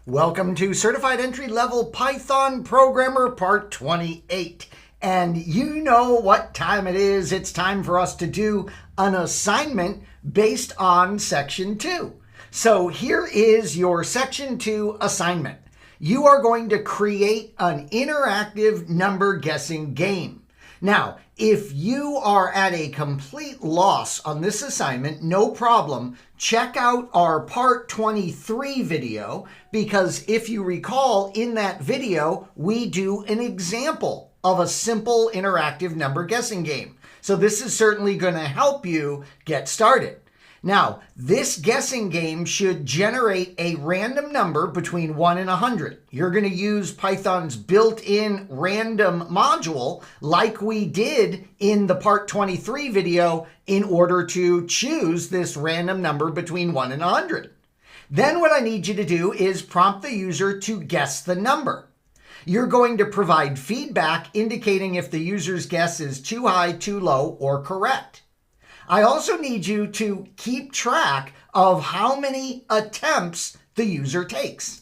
Welcome to Certified Entry Level Python Programmer Part 28. And you know what time it is. It's time for us to do an assignment based on Section 2. So here is your Section 2 assignment. You are going to create an interactive number guessing game. Now, if you are at a complete loss on this assignment, no problem. Check out our Part 23 video, because if you recall, in that video, we do an example of a simple interactive number guessing game. So this is certainly going to help you get started. Now, this guessing game should generate a random number between 1 and 100. You're going to use Python's built-in random module like we did in the Part 23 video in order to choose this random number between 1 and 100. Then what I need you to do is prompt the user to guess the number. You're going to provide feedback indicating if the user's guess is too high, too low, or correct. I also need you to keep track of how many attempts the user takes.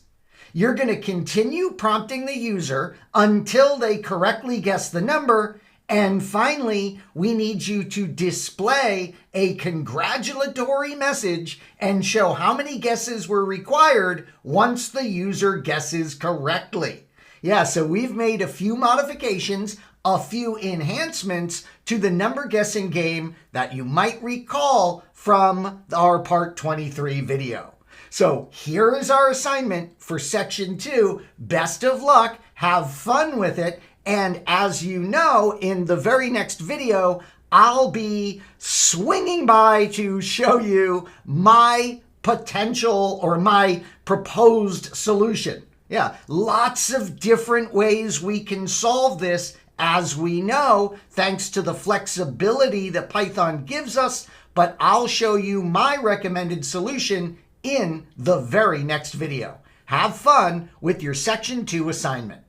You're going to continue prompting the user until they correctly guess the number. And finally, we need you to display a congratulatory message and show how many guesses were required once the user guesses correctly. Yeah, so we've made a few modifications, a few enhancements to the number guessing game that you might recall from our Part 23 video. So here is our assignment for Section 2. Best of luck, have fun with it, and as you know, in the very next video, I'll be swinging by to show you my potential or my proposed solution. Yeah, lots of different ways we can solve this, as we know, thanks to the flexibility that Python gives us, but I'll show you my recommended solution in the very next video. Have fun with your Section 2 assignment.